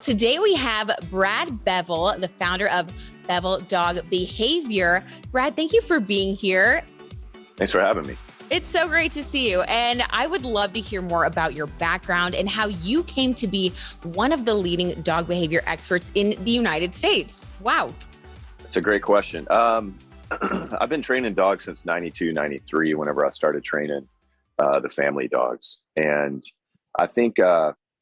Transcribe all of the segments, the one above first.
Today we have Brad Bevill, the founder of Bevill Dog Behavior. Brad, thank you for being here. Thanks for having me. It's so great to see you. And I would love to hear more about your background and how you came to be one of the leading dog behavior experts in the United States. Wow. It's a great question. I've been training dogs since 92, 93, whenever I started training the family dogs. And I think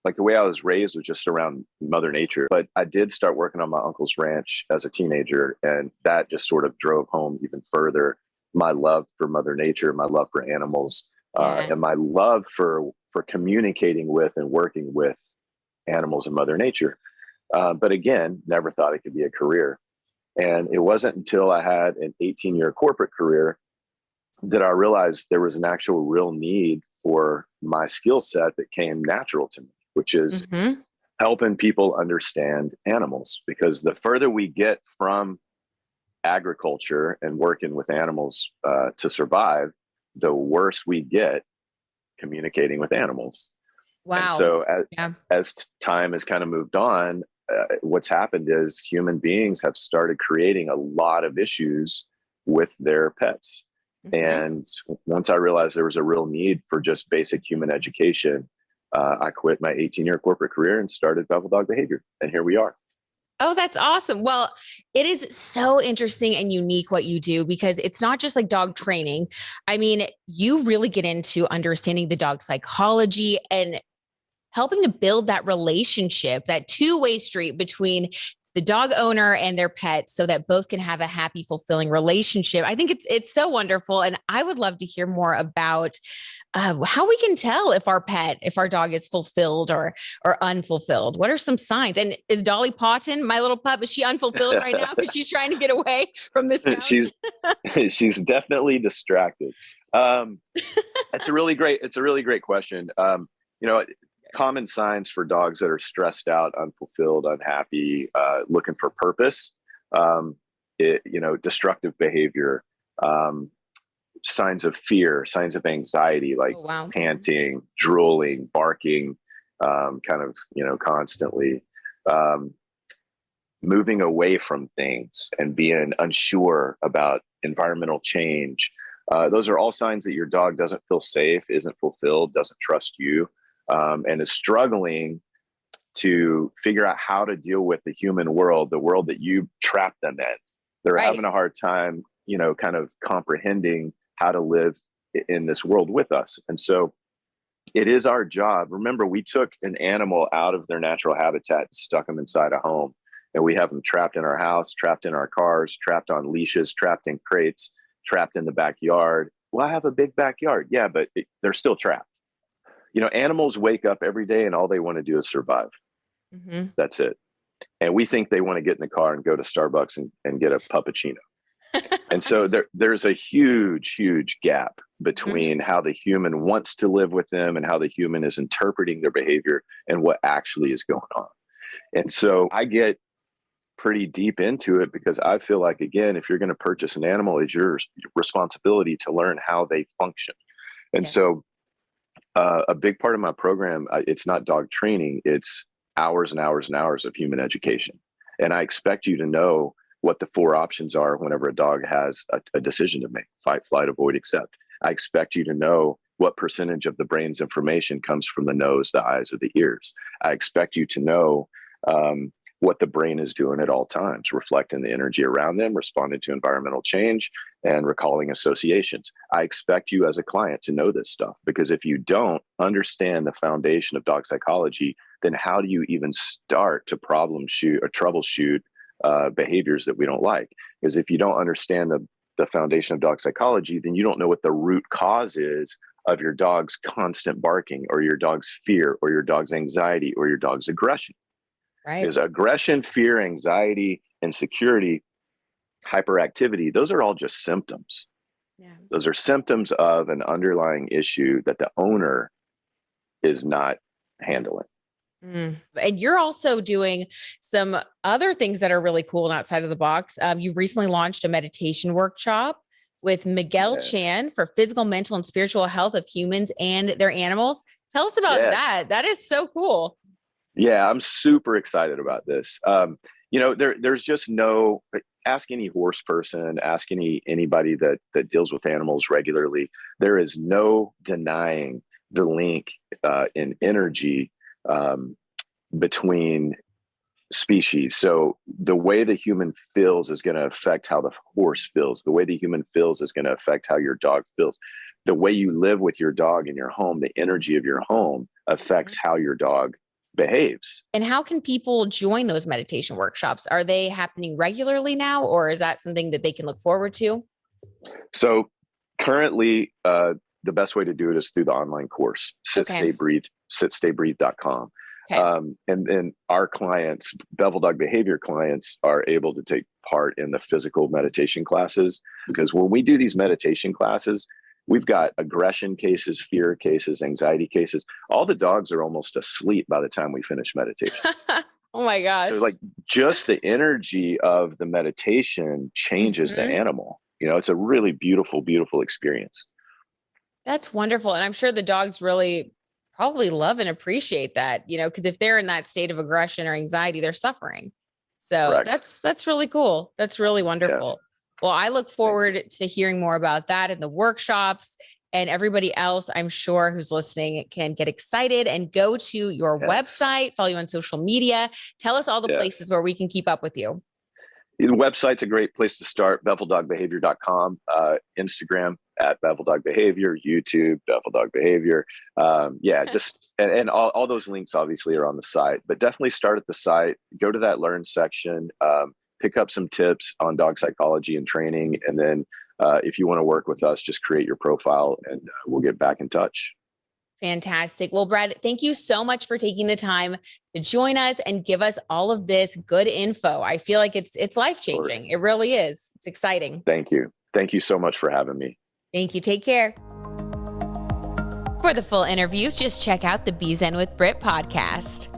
like the way I was raised was just around Mother Nature, but I did start working on my uncle's ranch as a teenager. And that just sort of drove home even further my love for Mother Nature, my love for animals, and my love for communicating with and working with animals and Mother Nature. But again, never thought it could be a career. And it wasn't until I had an 18-year corporate career that I realized there was an actual real need for my skill set that came natural to me, which is helping people understand animals. Because the further we get from agriculture and working with animals to survive, the worse we get communicating with animals. Wow. And so as time has kind of moved on, what's happened is human beings have started creating a lot of issues with their pets. And once I realized there was a real need for just basic human education, I quit my 18-year corporate career and started Bevill Dog Behavior. And here we are. Oh, that's awesome. Well, it is so interesting and unique what you do, because it's not just like dog training. I mean, you really get into understanding the dog psychology and helping to build that relationship, that two-way street between the dog owner and their pet, so that both can have a happy, fulfilling relationship. I think it's so wonderful. And I would love to hear more about how we can tell if our dog is fulfilled or unfulfilled. What are some signs? And is Dolly Parton, my little pup, is she unfulfilled right now because she's trying to get away from this couch? She's definitely distracted. It's a really great question. Common signs for dogs that are stressed out, unfulfilled, unhappy, looking for purpose, destructive behavior, signs of fear, signs of anxiety, like panting, drooling, barking, constantly, moving away from things and being unsure about environmental change. Those are all signs that your dog doesn't feel safe, isn't fulfilled, doesn't trust you. And is struggling to figure out how to deal with the human world, the world that you trapped them in. They're having a hard time, kind of comprehending how to live in this world with us. And so it is our job. Remember, we took an animal out of their natural habitat and stuck them inside a home. And we have them trapped in our house, trapped in our cars, trapped on leashes, trapped in crates, trapped in the backyard. Well, I have a big backyard. Yeah, but they're still trapped. Animals wake up every day and all they want to do is survive. That's it. And we think they want to get in the car and go to Starbucks and get a puppuccino. And so there's a huge, huge gap between how the human wants to live with them and how the human is interpreting their behavior and what actually is going on. And so I get pretty deep into it because I feel like, again, if you're going to purchase an animal, it's your responsibility to learn how they function. And so a big part of my program, it's not dog training, it's hours and hours and hours of human education. And I expect you to know what the 4 options are whenever a dog has a decision to make: fight, flight, avoid, accept. I expect you to know what percentage of the brain's information comes from the nose, the eyes, or the ears. I expect you to know what the brain is doing at all times, reflecting the energy around them, responding to environmental change, and recalling associations. I expect you as a client to know this stuff, because if you don't understand the foundation of dog psychology, then how do you even start to troubleshoot behaviors that we don't like? Because if you don't understand the foundation of dog psychology, then you don't know what the root cause is of your dog's constant barking, or your dog's fear, or your dog's anxiety, or your dog's aggression. Right. Because aggression, fear, anxiety, insecurity, hyperactivity, those are all just symptoms. Yeah. Those are symptoms of an underlying issue that the owner is not handling. And you're also doing some other things that are really cool and outside of the box. You recently launched a meditation workshop with Miguel Chan for physical, mental, and spiritual health of humans and their animals. Tell us about that. That is so cool. Yeah, I'm super excited about this. There's just no, ask any horse person, ask anybody that deals with animals regularly. There is no denying the link in energy between species. So the way the human feels is going to affect how the horse feels. The way the human feels is going to affect how your dog feels. The way you live with your dog in your home, the energy of your home affects how your dog behaves. And how can people join those meditation workshops? Are they happening regularly now, or is that something that they can look forward to? So currently, the best way to do it is through the online course, sitstaybreathe.com. Okay. And then our clients, Bevill Dog Behavior clients, are able to take part in the physical meditation classes, because when we do these meditation classes, we've got aggression cases, fear cases, anxiety cases. All the dogs are almost asleep by the time we finish meditation. Oh my gosh. So like just the energy of the meditation changes the animal. It's a really beautiful, beautiful experience. That's wonderful. And I'm sure the dogs really probably love and appreciate that, because if they're in that state of aggression or anxiety, they're suffering. So Correct. that's really cool. That's really wonderful. Yeah. Well, I look forward to hearing more about that in the workshops, and everybody else, I'm sure, who's listening can get excited and go to your website, follow you on social media. Tell us all the places where we can keep up with you. The website's a great place to start, BevillDogBehavior.com, Instagram at Bevill Dog Behavior, YouTube, Bevill Dog Behavior. And all those links obviously are on the site, but definitely start at the site, go to that learn section, pick up some tips on dog psychology and training. And then if you want to work with us, just create your profile and we'll get back in touch. Fantastic. Well, Brad, thank you so much for taking the time to join us and give us all of this good info. I feel like it's life-changing. It really is. It's exciting. Thank you. Thank you so much for having me. Thank you. Take care. For the full interview, just check out the Be Zen with Brit podcast.